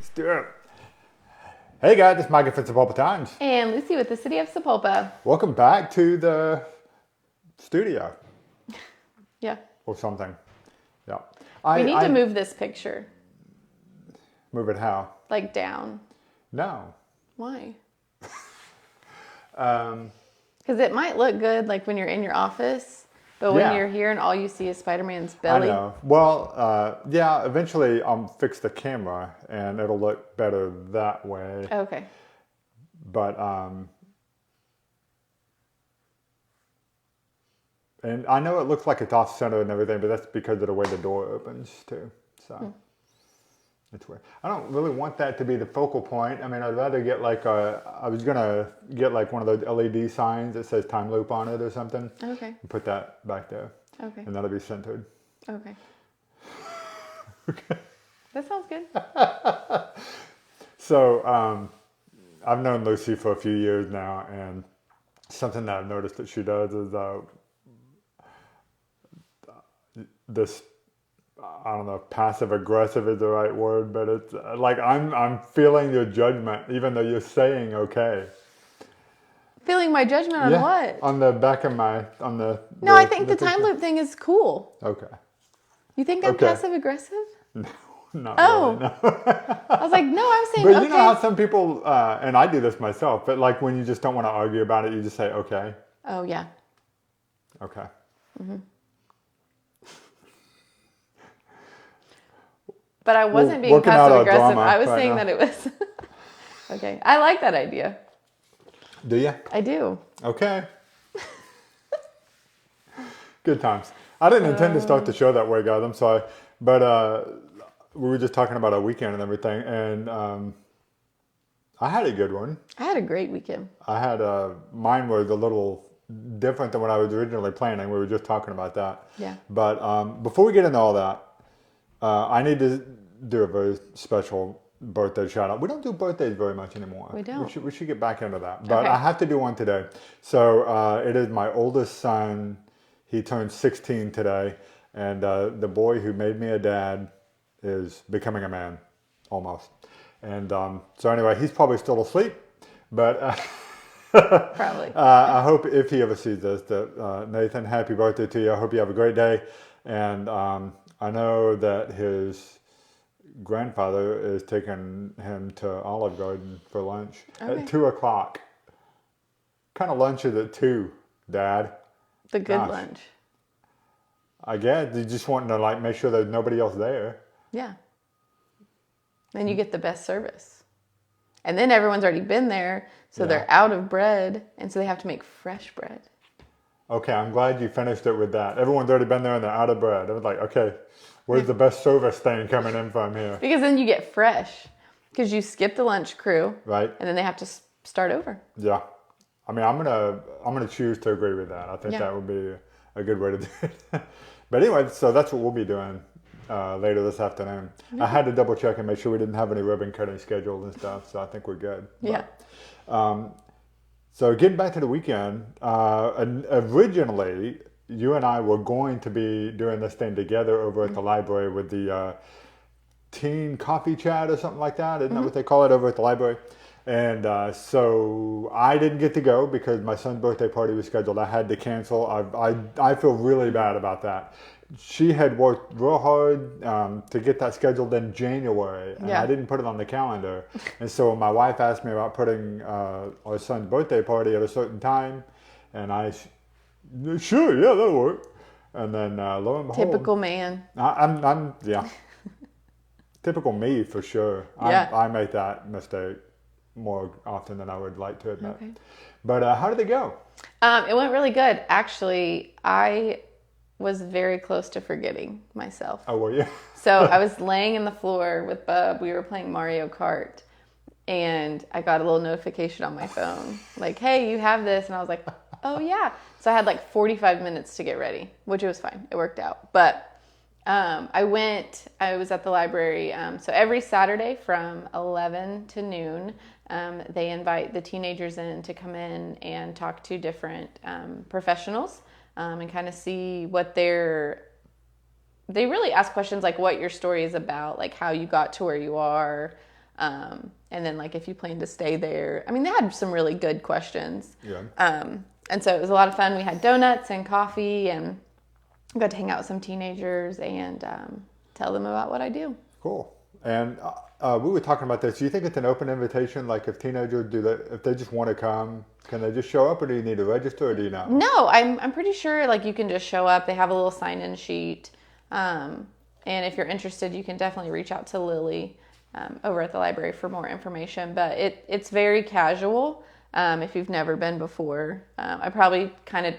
Let's do it. Hey guys, it's Micah from Sapulpa Times. And Lucy with the City of Sapulpa. Welcome back to the studio. Yeah. Or something. Yeah. We need to move this picture. Move it how? Like down. No. Why? Because it might look good like when you're in your office, but when you're here and all you see is Spider-Man's belly. I know. Well, yeah, eventually I'll fix the camera and it'll look better that way. Okay. But, and I know it looks like it's off center and everything, but that's because of the way the door opens too. So it's weird. I don't really want that to be the focal point. I mean, I'd rather get like I was going to get like one of those LED signs that says Timeloop on it or something. Okay. And put that back there. Okay. And that'll be centered. Okay. Okay. That sounds good. So, I've known Lucy for a few years now, and something that I've noticed that she does is this, I don't know if passive aggressive is the right word, but it's like I'm feeling your judgment even though you're saying okay. Feeling my judgment on what? On the back of No, I think the time loop thing is cool. Okay. You think I'm passive aggressive? No, not really, no. I was like, no, I was saying But okay. you know how some people, and I do this myself, but like when you just don't want to argue about it, you just say okay. Oh, yeah. Okay. Mm-hmm. But I wasn't being passive aggressive. I was saying that it was. Okay. I like that idea. Do you? I do. Okay. Good times. I didn't intend to start the show that way, guys. I'm sorry. But we were just talking about our weekend and everything. And I had a good one. I had a great weekend. I had mine was a little different than what I was originally planning. We were just talking about that. Yeah. But before we get into all that, I need to do a very special birthday shout out. We don't do birthdays very much anymore. We don't. We should get back into that. But Okay. I have to do one today. So it is my oldest son. He turned 16 today. And the boy who made me a dad is becoming a man, almost. And so anyway, he's probably still asleep. But Probably. I hope if he ever sees this, that Nathan, happy birthday to you. I hope you have a great day. And I know that his grandfather is taking him to Olive Garden for lunch at 2 o'clock. Kind of lunch is at 2, Dad? The good lunch. I guess you just want to like make sure there's nobody else there. Yeah. Then you get the best service. And then everyone's already been there, so they're out of bread, and so they have to make fresh bread. Okay, I'm glad you finished it with that. Everyone's already been there and they're out of bread. I was like, okay, where's the best service thing coming in from here? Because then you get fresh, because you skip the lunch crew, right? And then they have to start over. Yeah, I mean, I'm gonna choose to agree with that. I think that would be a good way to do it. But anyway, so that's what we'll be doing later this afternoon. Mm-hmm. I had to double check and make sure we didn't have any ribbon cutting scheduled and stuff, so I think we're good. Yeah. But, so getting back to the weekend, originally you and I were going to be doing this thing together over at the library with the teen coffee chat or something like that. Isn't that what they call it over at the library? And so I didn't get to go because my son's birthday party was scheduled. I had to cancel. I feel really bad about that. She had worked real hard to get that scheduled in January, and I didn't put it on the calendar. And so my wife asked me about putting our son's birthday party at a certain time, and I, sure, yeah, that'll work. And then lo and behold, Typical man. I'm typical me for sure. I make that mistake more often than I would like to admit. Okay. But how did it go? It went really good. Actually, I was very close to forgetting myself. Oh, were you? So I was laying in the floor with Bub. We were playing Mario Kart. And I got a little notification on my phone. Like, hey, you have this. And I was like, oh, yeah. So I had like 45 minutes to get ready, which it was fine. It worked out. But I was at the library. So every Saturday from 11 to noon, they invite the teenagers in to come in and talk to different professionals and kind of see what they really ask questions like what your story is about, like how you got to where you are, And then like if you plan to stay there, I mean, they had some really good questions. Yeah. And so it was a lot of fun. We had donuts and coffee and got to hang out with some teenagers and tell them about what I do. Cool. And we were talking about this. Do you think it's an open invitation? Like if teenagers if they just want to come, can they just show up, or do you need to register, or do you know? No, I'm pretty sure like you can just show up. They have a little sign-in sheet. And if you're interested, you can definitely reach out to Lily over at the library for more information. But it's very casual. If you've never been before, I probably kind of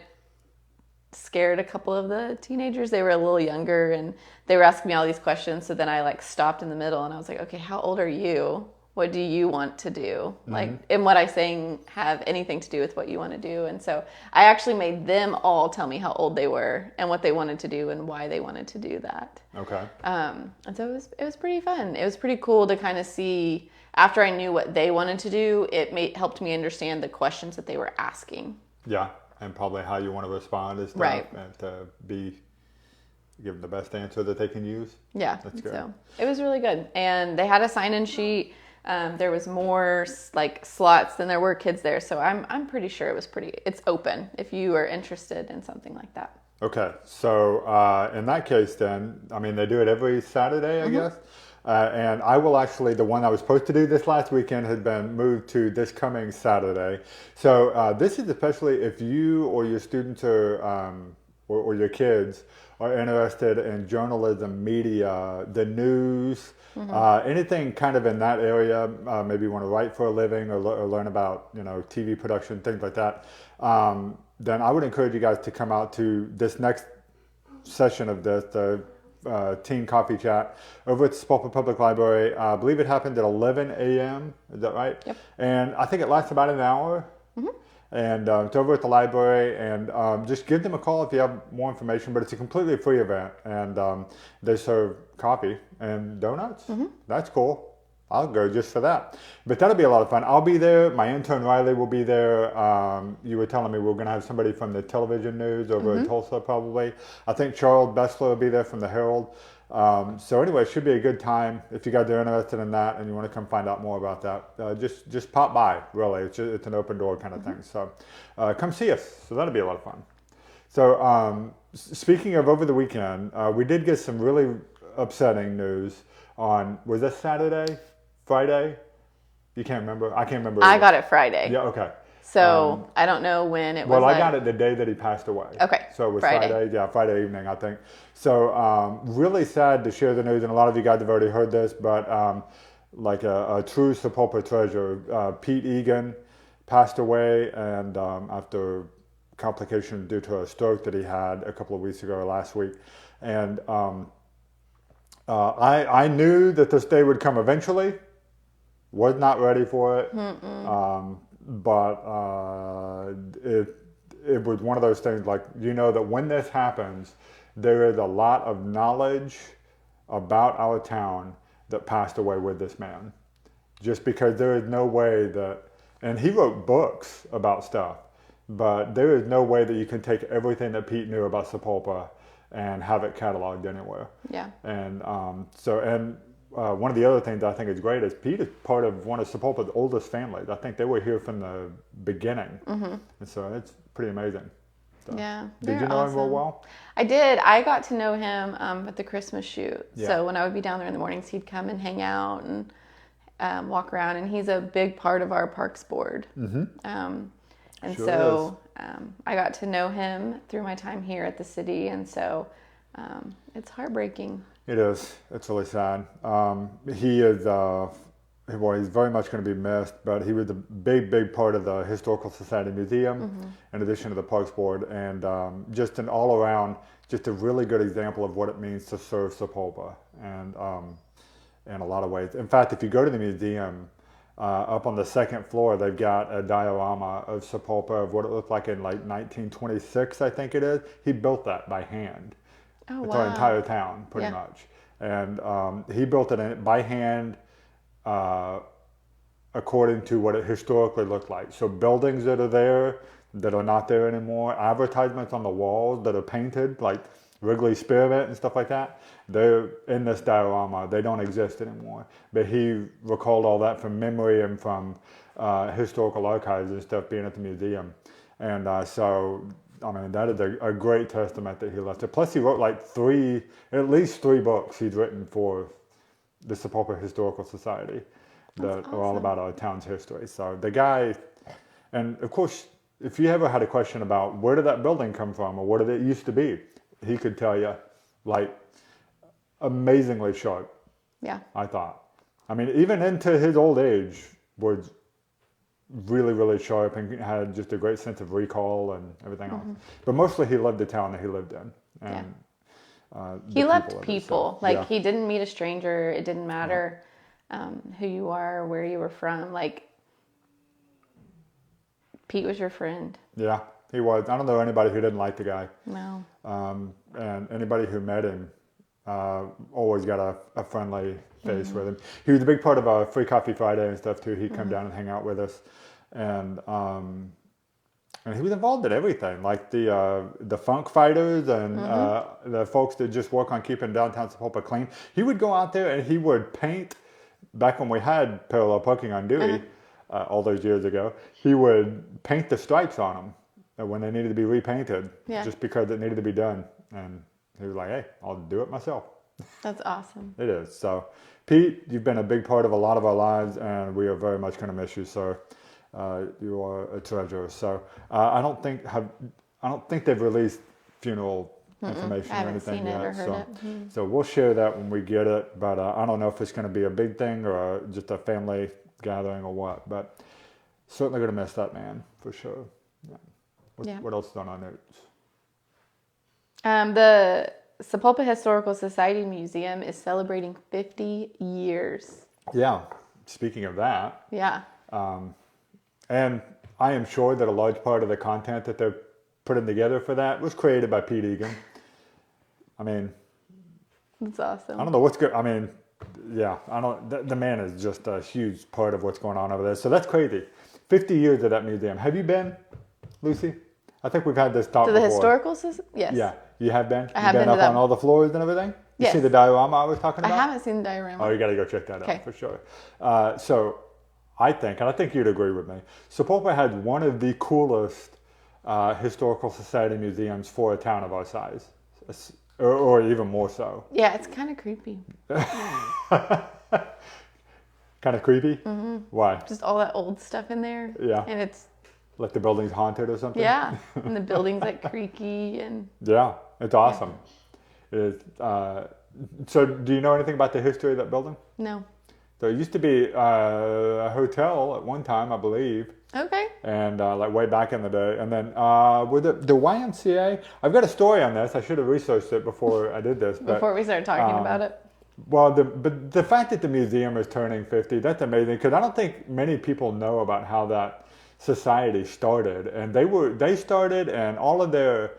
scared a couple of the teenagers. They were a little younger and they were asking me all these questions. So then I like stopped in the middle and I was like, okay, how old are you? What do you want to do? Like, and what I'm saying have anything to do with what you want to do? And so I actually made them all tell me how old they were and what they wanted to do and why they wanted to do that. Okay. And so it was pretty fun. It was pretty cool to kind of see, after I knew what they wanted to do, helped me understand the questions that they were asking. Yeah, and probably how you want to respond and stuff, right, and to give them the best answer that they can use. Yeah, that's good. So it was really good, and they had a sign-in sheet. There was more like slots than there were kids there, so I'm pretty sure it's open if you are interested in something like that. Okay, so in that case, then I mean they do it every Saturday, I guess. And I will actually, the one I was supposed to do this last weekend had been moved to this coming Saturday. So this is especially if you or your students or your kids are interested in journalism, media, the news, anything kind of in that area. Maybe you want to write for a living or learn about TV production, things like that. Then I would encourage you guys to come out to this next session of the teen coffee chat over at the Sapulpa Public Library. I believe it happened at 11 a.m. Is that right? Yep. And I think it lasts about an hour. And it's over at the library. And just give them a call if you have more information. But it's a completely free event. And they serve coffee and donuts. That's cool. I'll go just for that. But that'll be a lot of fun. I'll be there. My intern Riley will be there. You were telling me we're going to have somebody from the television news over in Tulsa probably. I think Charles Bessler will be there from the Herald. So anyway, it should be a good time. If you guys are interested in that and you want to come find out more about that, just pop by, really. It's an open door kind of thing. So come see us. So that'll be a lot of fun. So speaking of over the weekend, we did get some really upsetting news on, was that Saturday? Friday? You can't remember? I can't remember. I got it Friday. Yeah, okay. So I don't know when it was. Well, I got it the day that he passed away. Okay. So it was Friday. Yeah, Friday evening, I think. So really sad to share the news, and a lot of you guys have already heard this, but like a true Sapulpa treasure, Pete Egan passed away, and after complications due to a stroke that he had a couple of weeks ago, or last week. And I knew that this day would come eventually. Was not ready for it, but it was one of those things like, that when this happens, there is a lot of knowledge about our town that passed away with this man. Just because there is no way that, and he wrote books about stuff, but there is no way that you can take everything that Pete knew about Sapulpa and have it cataloged anywhere. Yeah. And one of the other things I think is great is Pete is part of one of Sapulpa's oldest families. I think they were here from the beginning. And so it's pretty amazing. So, yeah. Did you know him real well? I did. I got to know him at the Christmas shoot. Yeah. So when I would be down there in the mornings, he'd come and hang out and walk around. And he's a big part of our parks board. And sure so I got to know him through my time here at the city. And so it's heartbreaking. It is. It's really sad. He is, he's very much going to be missed, but he was a big part of the Historical Society Museum, in addition to the Parks Board, and just an all-around, just a really good example of what it means to serve Sapulpa, and in a lot of ways. In fact, if you go to the museum, up on the second floor, they've got a diorama of Sapulpa of what it looked like in like 1926, I think it is. He built that by hand. Oh, it's wow. our entire town, pretty much. And he built it by hand according to what it historically looked like. So buildings that are there that are not there anymore, advertisements on the walls that are painted, like Wrigley Spearmint and stuff like that, they're in this diorama. They don't exist anymore. But he recalled all that from memory and from historical archives and stuff being at the museum. And so, I mean, that is a great testament that he left it. Plus, he wrote like at least three books he's written for the Sapulpa Historical Society that are all about our town's history. So the guy, and of course, if you ever had a question about where did that building come from or what did it used to be, he could tell you, like, amazingly sharp. Yeah. I thought. I mean, even into his old age, was really, really sharp and had just a great sense of recall and everything else. But mostly he loved the town that he lived in. And, he loved people. So, he didn't meet a stranger. It didn't matter who you are, where you were from. Like, Pete was your friend. Yeah, he was. I don't know anybody who didn't like the guy. No. And anybody who met him always got a friendly face with him. He was a big part of our Free Coffee Friday and stuff too. He'd come down and hang out with us, and he was involved in everything, like the funk fighters and the folks that just work on keeping downtown Sapulpa clean. He would go out there and he would paint. Back when we had parallel parking on Dewey, all those years ago, he would paint the stripes on them when they needed to be repainted, just because it needed to be done. And he was like, "Hey, I'll do it myself." That's awesome. It is. So, Pete, you've been a big part of a lot of our lives, and we are very much going to miss you. So, you are a treasure. So, I don't think they've released funeral information or anything yet. I yet. haven't seen it or heard it. So we'll share that when we get it. But I don't know if it's going to be a big thing or just a family gathering or what. But certainly going to miss that man for sure. Yeah. What else is on our notes? The Sapulpa Historical Society Museum is celebrating 50 years. Yeah. Speaking of that. Yeah. And I am sure that a large part of the content that they're putting together for that was created by Pete Egan. I mean, that's awesome. I don't know what's good. I mean, yeah, I don't. The man is just a huge part of what's going on over there. So that's crazy. 50 years of that museum. Have you been, Lucy? I think we've had this talk before. To the historical system? Yes. Yeah, you have been. I have been been up to on all the floors and everything. Yes. You see the diorama I was talking about? I haven't seen the diorama. Oh, you got to go check that out for sure. So I think you'd agree with me. Sapulpa has one of the coolest historical society museums for a town of our size, or even more so. Yeah, it's kind of creepy. Kind of creepy? Mm-hmm. Why? Just all that old stuff in there. Yeah. And it's... like the building's haunted or something? Yeah. And the building's like creaky and... Yeah, it's awesome. Yeah. So do you know anything about the history of that building? No. So it used to be a hotel at one time, I believe. Okay. And like way back in the day. And then with the YMCA, I've got a story on this. I should have researched it before I did this. Before we started talking about it. Well, but the fact that the museum is turning 50, that's amazing. Because I don't think many people know about how that society started. And they started, and all of their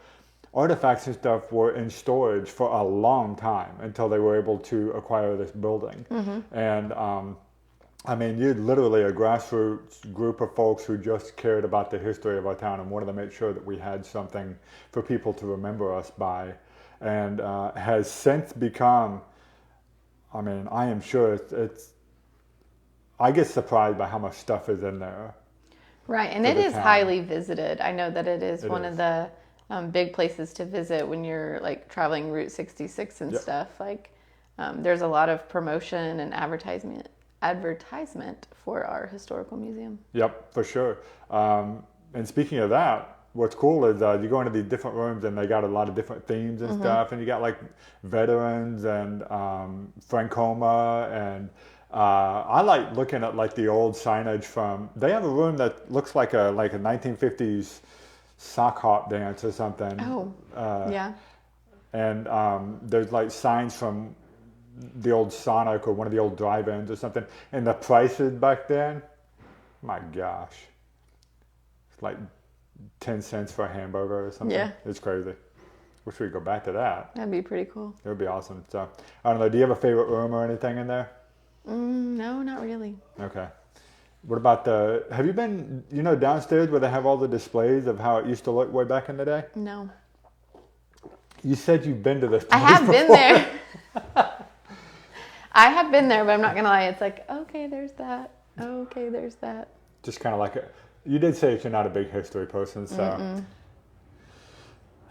artifacts and stuff were in storage for a long time until they were able to acquire this building. Mm-hmm. And I mean, you're literally a grassroots group of folks who just cared about the history of our town and wanted to make sure that we had something for people to remember us by, and has since become, I mean, I am sure it's I get surprised by how much stuff is in there. Right, and it is highly visited. I know that it is one of the big places to visit when you're like traveling Route 66 and stuff. Like, there's a lot of promotion and advertisement for our historical museum. Yep, for sure. And speaking of that, what's cool is you go into these different rooms and they got a lot of different themes and stuff, and you got like veterans and Francoma, and I like looking at like the old signage from. They have a room that looks like a 1950s sock hop dance or something. Oh, yeah. And there's like signs from the old Sonic or one of the old drive-ins or something. And the prices back then, my gosh, it's like 10 cents for a hamburger or something. Yeah. It's crazy. Wish we could go back to that. That'd be pretty cool. It would be awesome. So, I don't know, do you have a favorite room or anything in there? No, not really. Okay. What about have you been, downstairs where they have all the displays of how it used to look way back in the day? No. You said you've been to this place I have been before. there. I have been there, but I'm not going to lie. It's like, okay, there's that. Okay, there's that. Just kind of like you did say that you're not a big history person, so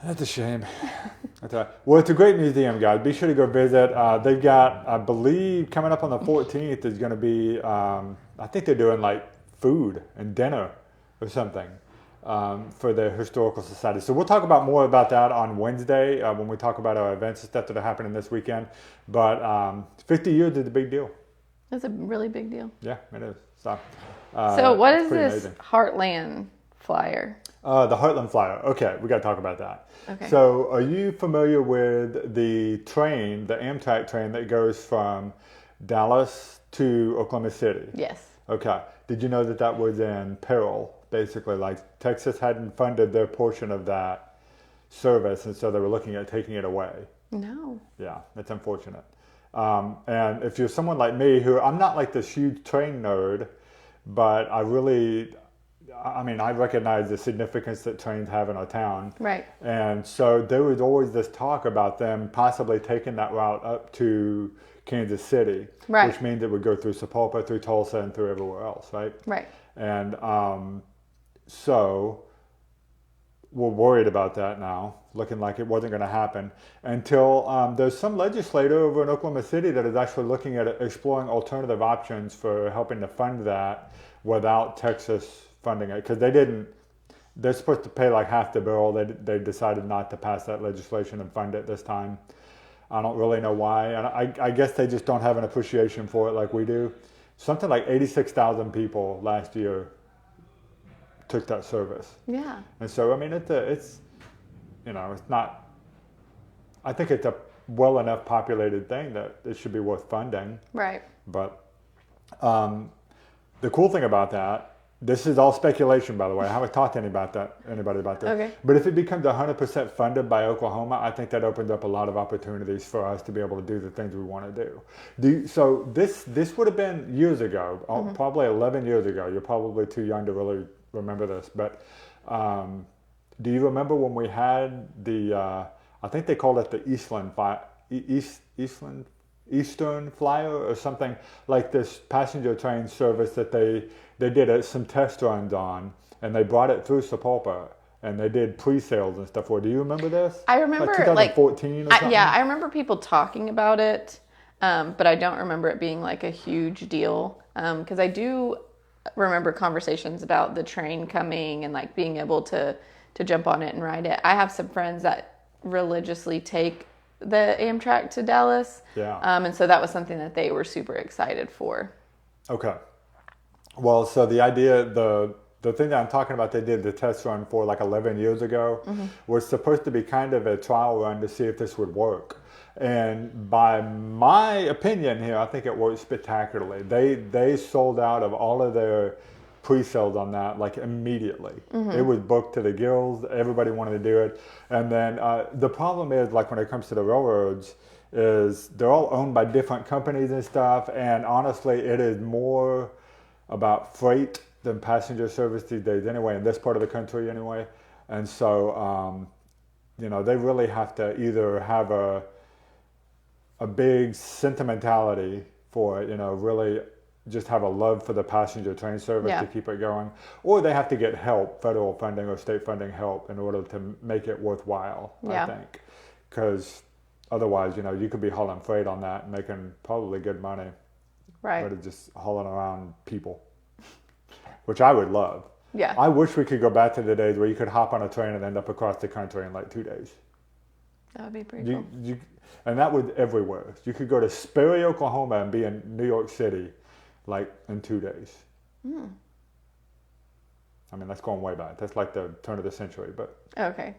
that's a shame. Well, it's a great museum, guys. Be sure to go visit. They've got, I believe, coming up on the 14th is going to be, I think they're doing like food and dinner or something for the Historical Society. So we'll talk about more about that on Wednesday when we talk about our events and stuff that are happening this weekend. But 50 years is a big deal. It's a really big deal. Yeah, it is. So what is this amazing. Heartland flyer? The Heartland flyer. Okay, we got to talk about that. Okay. So are you familiar with the train, the Amtrak train that goes from Dallas to Oklahoma City? Yes. Okay. Did you know that that was in peril? Basically, like Texas hadn't funded their portion of that service, and so they were looking at taking it away. No. Yeah, it's unfortunate. And if you're someone like me, who I'm not like this huge train nerd, but I recognize the significance that trains have in our town. Right. And so there was always this talk about them possibly taking that route up to Kansas City, right. which means it would go through Sapulpa, through Tulsa, and through everywhere else, right? Right. And so we're worried about that now, looking like it wasn't going to happen until there's some legislator over in Oklahoma City that is actually looking at exploring alternative options for helping to fund that without Texas funding it, because they're supposed to pay like half the bill. They decided not to pass that legislation and fund it this time. I don't really know why, and I guess they just don't have an appreciation for it like we do. Something like 86,000 people last year took that service. Yeah. And so, I mean, it's not, I think it's a well enough populated thing that it should be worth funding. Right. But the cool thing about that, this is all speculation, by the way. I haven't talked to anybody about this. Okay. But if it becomes 100% funded by Oklahoma, I think that opens up a lot of opportunities for us to be able to do the things we want to do. So this would have been years ago, probably 11 years ago. You're probably too young to really remember this. But do you remember when we had the, I think they called it the Eastern Flyer or something, like this passenger train service that they did some test runs on, and they brought it through Sapulpa, and they did pre-sales and stuff for it. Do you remember this? I remember like 2014 or something? Yeah, I remember people talking about it, but I don't remember it being like a huge deal, because I do remember conversations about the train coming and like being able to jump on it and ride it. I have some friends that religiously take the Amtrak to Dallas. Yeah. And so that was something that they were super excited for. Okay. Well, so the idea, the thing that I'm talking about, they did the test run for like 11 years ago, was supposed to be kind of a trial run to see if this would work. And by my opinion here, I think it worked spectacularly. They sold out of all of their pre-sales on that like immediately. It was booked to the gills. Everybody wanted to do it. And then the problem is, like when it comes to the railroads, is they're all owned by different companies and stuff. And honestly, it is more about freight than passenger service these days anyway, in this part of the country anyway. And so, they really have to either have a big sentimentality for it, really just have a love for the passenger train service to keep it going, or they have to get help, federal funding or state funding help, in order to make it worthwhile, I think. Because otherwise, you could be hauling freight on that and making probably good money. Right. But it's just hauling around people, which I would love. Yeah. I wish we could go back to the days where you could hop on a train and end up across the country in like 2 days. That would be pretty cool. And that would everywhere. You could go to Sperry, Oklahoma and be in New York City like in 2 days. I mean, that's going way back. That's like the turn of the century, but. Okay.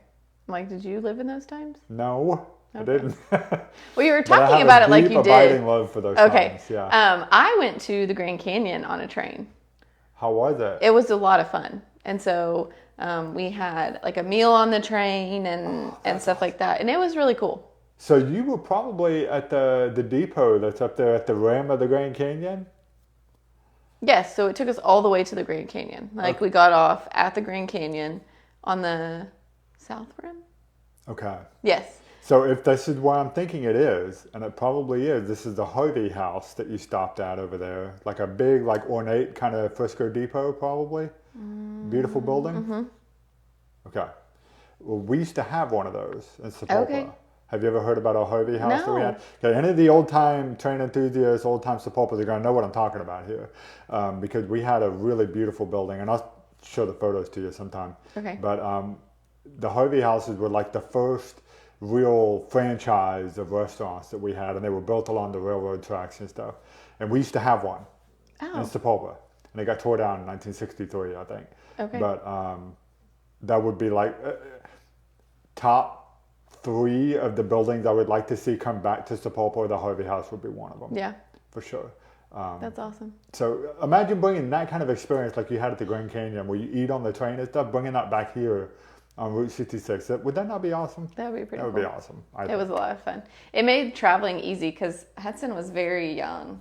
Like, did you live in those times? No, I didn't. Well, you were talking about it like you did. Abiding love for those times, yeah. I went to the Grand Canyon on a train. How was it? It was a lot of fun. And so we had like a meal on the train and stuff like that. And it was really cool. So you were probably at the depot that's up there at the rim of the Grand Canyon? Yes, so it took us all the way to the Grand Canyon. Like we got off at the Grand Canyon on the south rim. Okay. Yes. So if this is where I'm thinking it is, and it probably is, this is the Harvey House that you stopped at over there. Like a big, like ornate kind of Frisco Depot, probably. Beautiful building. Mm-hmm. Okay. Well, we used to have one of those in Sapulpa. Okay. Have you ever heard about our Harvey House that we No. had? Okay, any of the old-time train enthusiasts, old-time Sapulpas are going to know what I'm talking about here. Because we had a really beautiful building, and I'll show the photos to you sometime. Okay. But the Harvey Houses were like the first real franchise of restaurants that we had, and they were built along the railroad tracks and stuff. And we used to have one in Sapulpa, and it got tore down in 1963, I think. Okay. But that would be like top 3 of the buildings I would like to see come back to Sapulpa. The Harvey House would be one of them. Yeah. For sure. That's awesome. So imagine bringing that kind of experience like you had at the Grand Canyon, where you eat on the train and stuff, bringing that back here on Route 66. Would that not be awesome? That would be pretty That cool. would be awesome. It was a lot of fun. It made traveling easy because Hudson was very young.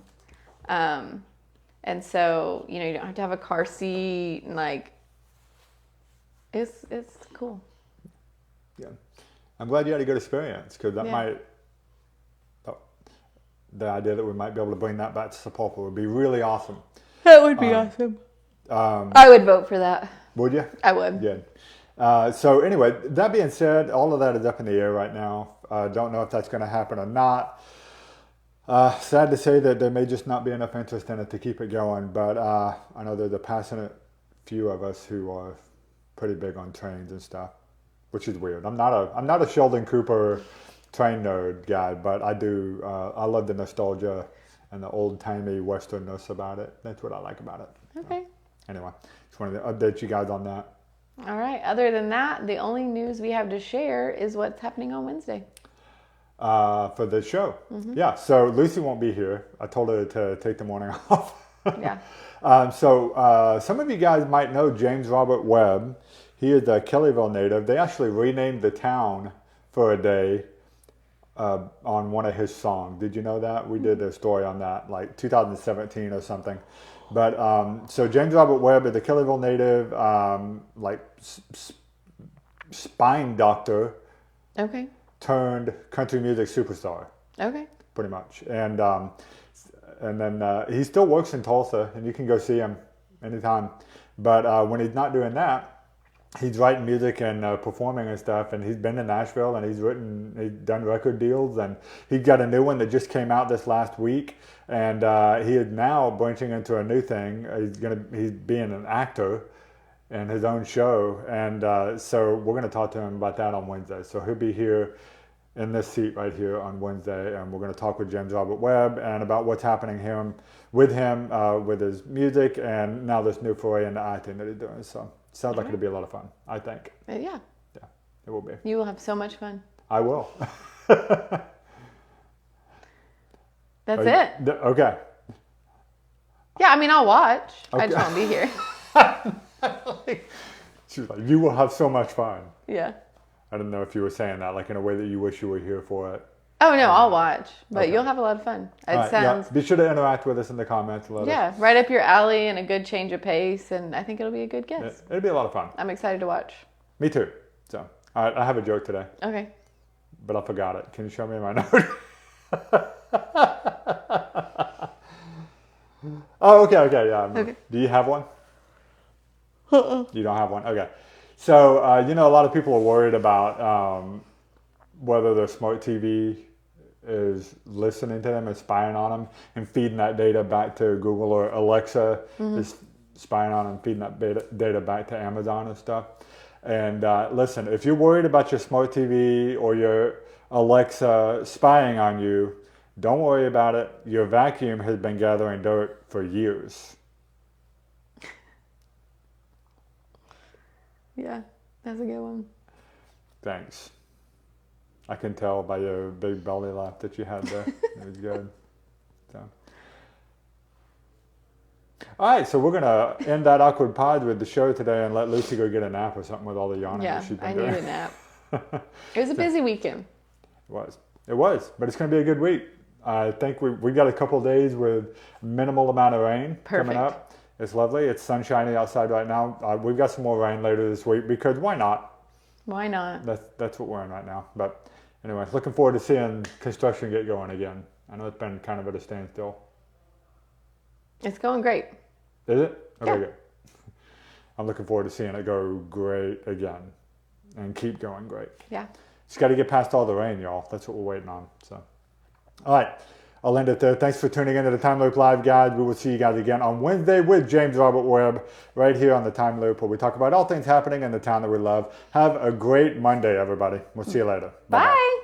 And so, you don't have to have a car seat, and like, it's cool. Yeah. I'm glad you had a good experience, because that Yeah. might, the idea that we might be able to bring that back to Sapulpa would be really awesome. That would be awesome. I would vote for that. Would you? I would. Good. So anyway, that being said, all of that is up in the air right now. Don't know if that's going to happen or not. Sad to say that there may just not be enough interest in it to keep it going, but I know there's a passionate few of us who are pretty big on trains and stuff, which is weird. I'm not a Sheldon Cooper train nerd guy, but I do. I love the nostalgia and the old timey westernness about it. That's what I like about it. Okay. Anyway, just wanted to update you guys on that. All right. Other than that, the only news we have to share is what's happening on Wednesday. For the show. Yeah, so Lucy won't be here. I told her to take the morning off. Yeah. So some of you guys might know James Robert Webb. He is a Kellyville native. They actually renamed the town for a day on one of his songs. Did you know that? We did a story on that, like 2017 or something. But so James Robert Webb is a Kellyville native, like spine doctor. Okay. Turned country music superstar, Okay. pretty much. And then he still works in Tulsa, and you can go see him anytime. But when he's not doing that, he's writing music and performing and stuff. And he's been to Nashville, and he's done record deals, and he's got a new one that just came out this last week. And he is now branching into a new thing. He's being an actor in his own show, and so we're going to talk to him about that on Wednesday. So he'll be here in this seat right here on Wednesday, and we're going to talk with James Robert Webb and about what's happening with his music, and now this new foray into acting that he's doing. So sounds like it'll be a lot of fun, I think. Yeah. Yeah, it will be. You will have so much fun. I will. That's it. Okay. Yeah, I mean, I'll watch. I Okay. just won't be here. She was like, you will have so much fun. Yeah. I don't know if you were saying that like in a way that you wish you were here for it. Oh, no, I'll watch. But Okay. you'll have a lot of fun. It All right, sounds... yeah, be sure to interact with us in the comments. Yeah, right up your alley and a good change of pace, and I think it'll be a good guess. It'll be a lot of fun. I'm excited to watch. Me too. So, all right, I have a joke today, Okay. but I forgot it. Can you show me my note? Oh, okay, yeah. I remember. Okay. Do you have one? You don't have one? Okay. So, a lot of people are worried about whether their smart TV is listening to them and spying on them and feeding that data back to Google, or Alexa is spying on them, feeding that data back to Amazon and stuff. And listen, if you're worried about your smart TV or your Alexa spying on you, don't worry about it. Your vacuum has been gathering dirt for years. Yeah, that's a good one. Thanks. I can tell by your big belly laugh that you had there. It was good. So. All right, so we're going to end that awkward pod with the show today and let Lucy go get a nap or something with all the yawning Yeah, that she's been I doing. need a nap. It was a busy weekend. It was, but it's going to be a good week. I think we got a couple of days with minimal amount of rain coming up. It's lovely. It's sunshiny outside right now. We've got some more rain later this week because why not? Why not? That's what we're in right now. But anyway, looking forward to seeing construction get going again. I know it's been kind of at a standstill. It's going great. Is it? Okay, Yeah. good. I'm looking forward to seeing it go great again and keep going great. Yeah. Just got to get past all the rain, y'all. That's what we're waiting on. So, all right. I'll end it there. Thanks for tuning into the Timeloop Live, guys. We will see you guys again on Wednesday with James Robert Webb right here on the Timeloop, where we talk about all things happening in the town that we love. Have a great Monday, everybody. We'll see you later. Bye-bye. Bye.